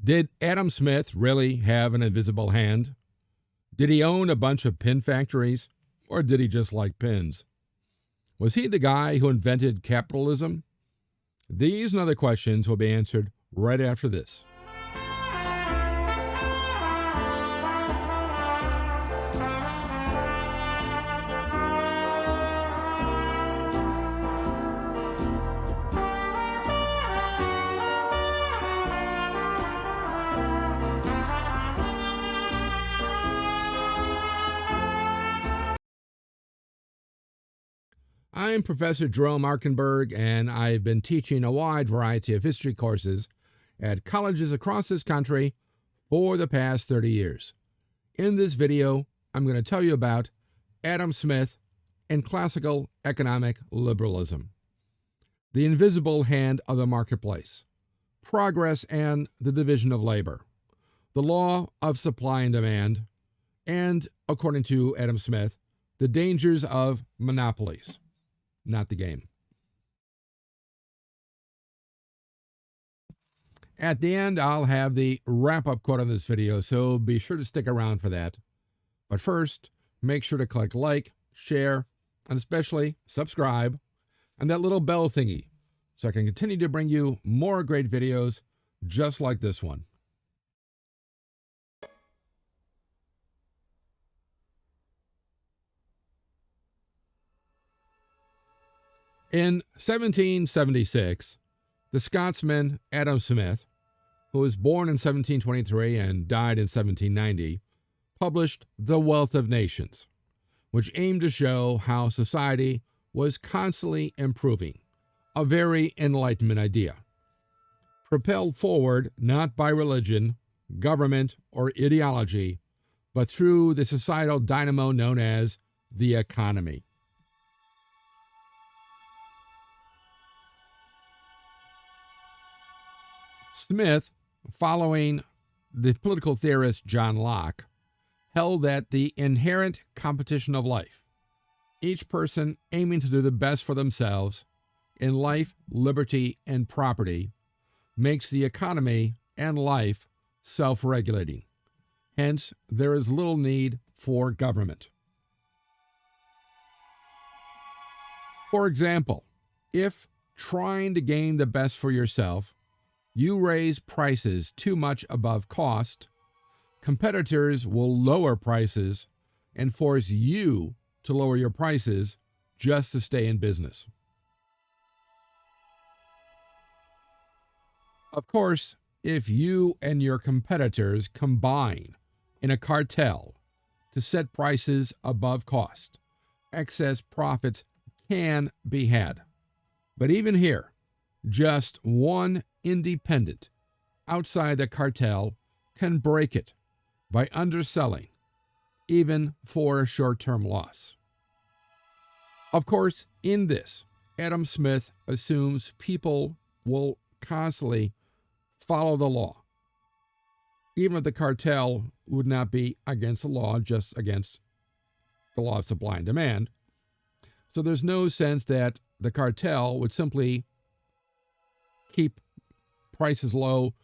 Did Adam Smith really have an invisible hand? Did he own a bunch of pin factories? Or did he just like pins? Was he the guy who invented capitalism? These and other questions will be answered right after this. I'm Professor Jerome Arkenberg, and I've been teaching a wide variety of history courses at colleges across this country for the past 30 years. In this video, I'm going to tell you about Adam Smith and classical economic liberalism, the invisible hand of the marketplace, progress and the division of labor, the law of supply and demand, and, according to Adam Smith, the dangers of monopolies. Not the game. At the end, I'll have the wrap-up quote on this video, so be sure to stick around for that. But first, make sure to click like, share, and especially subscribe, and that little bell thingy, so I can continue to bring you more great videos just like this one. In 1776, the Scotsman Adam Smith, who was born in 1723 and died in 1790, published The Wealth of Nations, which aimed to show how society was constantly improving, a very Enlightenment idea, propelled forward not by religion, government, or ideology, but through the societal dynamo known as the economy. Smith, following the political theorist John Locke, held that the inherent competition of life, each person aiming to do the best for themselves in life, liberty, and property, makes the economy and life self-regulating. Hence, there is little need for government. For example, if trying to gain the best for yourself, you raise prices too much above cost, competitors will lower prices and force you to lower your prices just to stay in business. Of course, if you and your competitors combine in a cartel to set prices above cost, excess profits can be had. But even here, just one independent outside the cartel can break it by underselling, even for a short-term loss. Of course, in this, Adam Smith assumes people will constantly follow the law, even if the cartel would not be against the law, just against the law of supply and demand. So there's no sense that the cartel would simply keep prices low,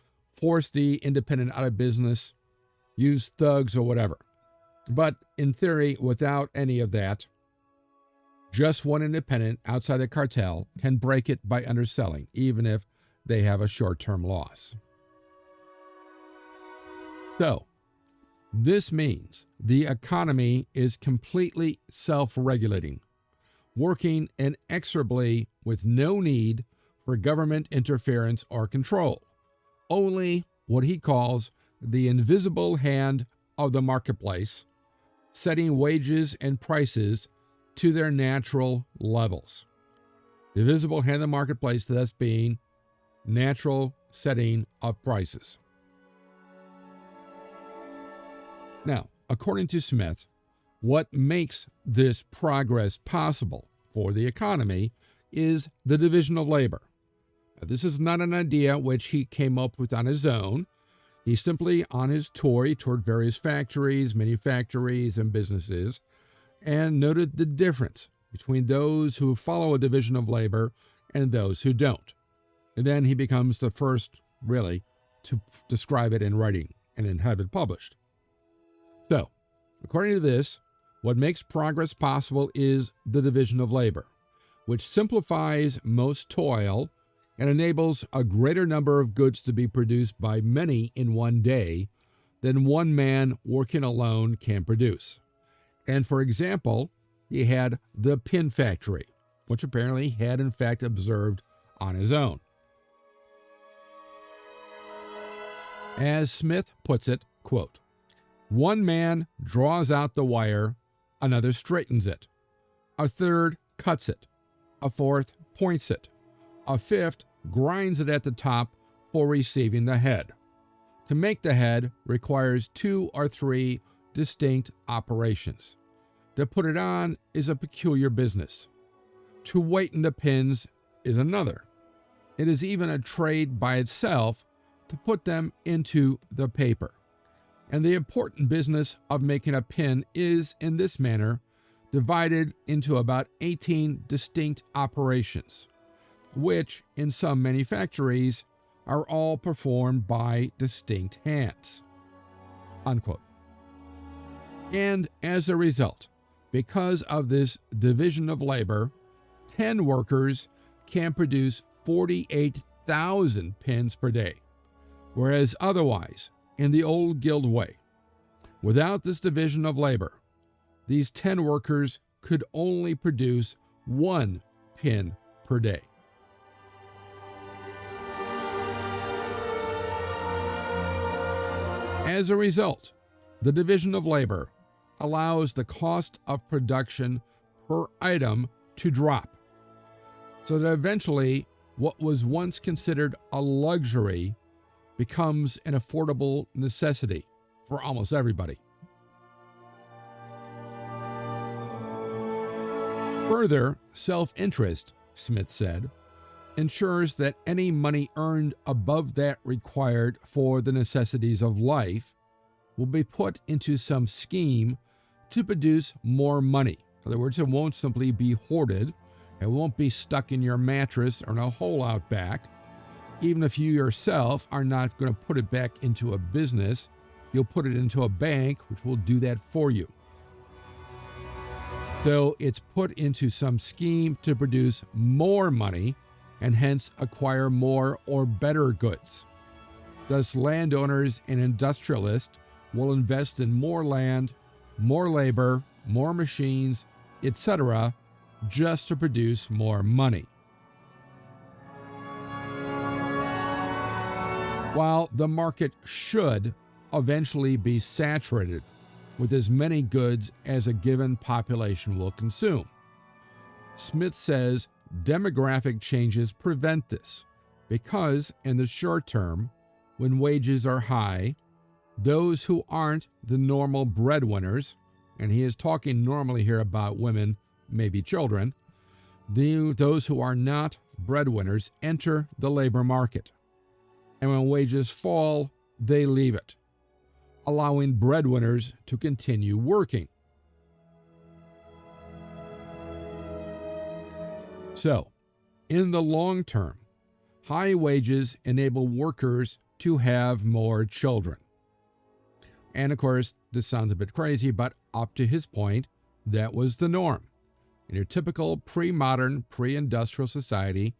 force the independent out of business, use thugs or whatever. But in theory, without any of that, just one independent outside the cartel can break it by underselling, even if they have a short-term loss. So, this means the economy is completely self-regulating, working inexorably with no need for government interference or control, only what he calls the invisible hand of the marketplace, setting wages and prices to their natural levels. The visible hand of the marketplace thus being natural setting of prices. Now, according to Smith, what makes this progress possible for the economy is the division of labor. This is not an idea which he came up with on his own. He's simply on his tour. He toured various factories, manufactories, and businesses, and noted the difference between those who follow a division of labor and those who don't. And then he becomes the first, really, to describe it in writing and then have it published. So, according to this, what makes progress possible is the division of labor, which simplifies most toil and enables a greater number of goods to be produced by many in one day than one man working alone can produce. And for example, he had the pin factory, which apparently he had in fact observed on his own. As Smith puts it, quote, "One man draws out the wire, another straightens it, a third cuts it, a fourth points it, a fifth grinds it at the top for receiving the head. To make the head requires 2 or 3 distinct operations. To put it on is a peculiar business. To weighten the pins is another. It is even a trade by itself to put them into the paper. And the important business of making a pin is, in this manner, divided into about 18 distinct operations, which in some manufactories are all performed by distinct hands." Unquote. And as a result, because of this division of labor, 10 workers can produce 48,000 pins per day, whereas otherwise, in the old guild way, without this division of labor, these 10 workers could only produce 1 pin per day. As a result, the division of labor allows the cost of production per item to drop, so that eventually what was once considered a luxury becomes an affordable necessity for almost everybody. Further, self-interest, Smith said, ensures that any money earned above that required for the necessities of life will be put into some scheme to produce more money. In other words, it won't simply be hoarded. It won't be stuck in your mattress or in a hole out back. Even if you yourself are not going to put it back into a business, you'll put it into a bank, which will do that for you. So it's put into some scheme to produce more money and hence acquire more or better goods. Thus, landowners and industrialists will invest in more land, more labor, more machines, etc., just to produce more money. While the market should eventually be saturated with as many goods as a given population will consume, Smith says demographic changes prevent this because, in the short term, when wages are high, those who aren't the normal breadwinners, and he is talking normally here about women, maybe children, those who are not breadwinners enter the labor market. And when wages fall, they leave it, allowing breadwinners to continue working. So, in the long term, high wages enable workers to have more children. And of course, this sounds a bit crazy, but up to his point, that was the norm. In your typical pre-modern, pre-industrial society,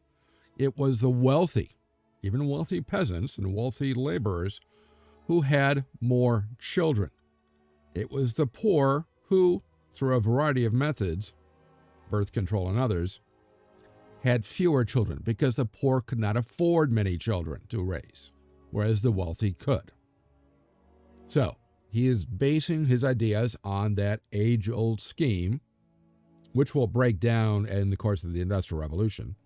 it was the wealthy, even wealthy peasants and wealthy laborers, who had more children. It was the poor who, through a variety of methods, birth control and others, had fewer children because the poor could not afford many children to raise, whereas the wealthy could. So, he is basing his ideas on that age-old scheme, which will break down in the course of the Industrial Revolution.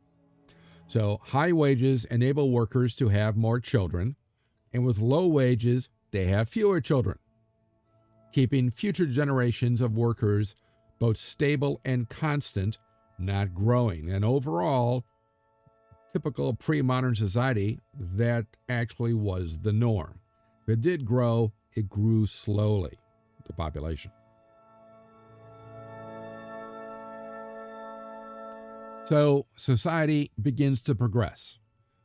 So, high wages enable workers to have more children, and with low wages, they have fewer children, keeping future generations of workers both stable and constant, not growing. And overall, typical pre-modern society, that actually was the norm. If it did grow, it grew slowly, the population. So society begins to progress,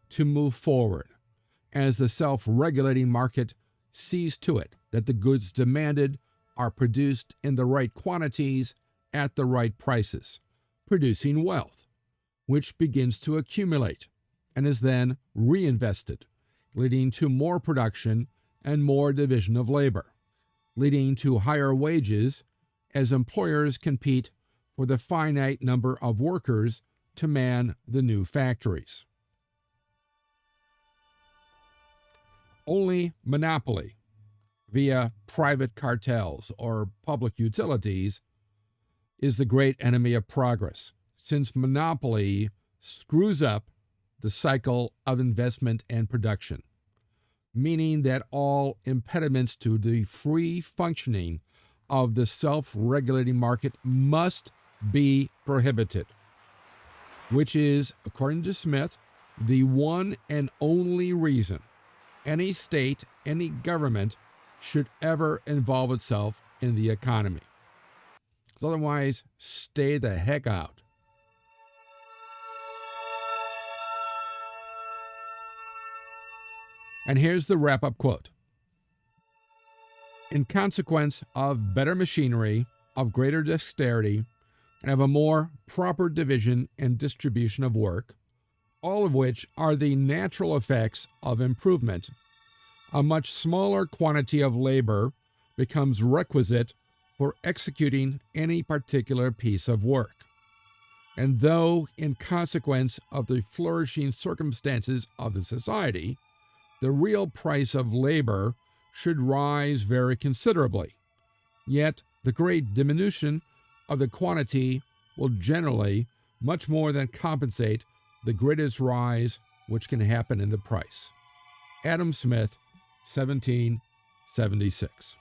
to move forward, as the self-regulating market sees to it that the goods demanded are produced in the right quantities at the right prices, producing wealth, which begins to accumulate and is then reinvested, leading to more production and more division of labor, leading to higher wages as employers compete for the finite number of workers to man the new factories. Only monopoly via private cartels or public utilities is the great enemy of progress, since monopoly screws up the cycle of investment and production, meaning that all impediments to the free functioning of the self-regulating market must be prohibited, which is, according to Smith, the one and only reason any state, any government should ever involve itself in the economy. Otherwise, stay the heck out. And here's the wrap-up quote. In consequence of better machinery, of greater dexterity, and of a more proper division and distribution of work, all of which are the natural effects of improvement, a much smaller quantity of labor becomes requisite for executing any particular piece of work. And though, in consequence of the flourishing circumstances of the society, the real price of labor should rise very considerably, yet the great diminution of the quantity will generally much more than compensate the greatest rise which can happen in the price. Adam Smith, 1776.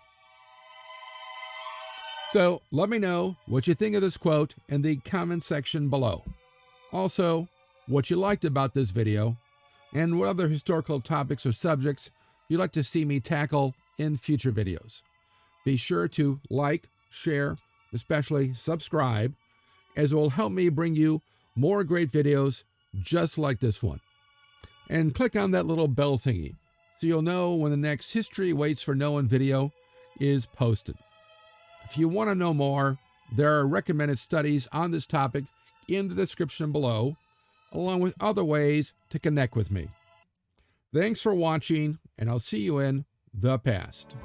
So let me know what you think of this quote in the comment section below. Also, what you liked about this video, and what other historical topics or subjects you'd like to see me tackle in future videos. Be sure to like, share, especially subscribe, as it will help me bring you more great videos just like this one. And click on that little bell thingy so you'll know when the next History Waits for No One video is posted. If you want to know more, there are recommended studies on this topic in the description below, along with other ways to connect with me. Thanks for watching, and I'll see you in the past.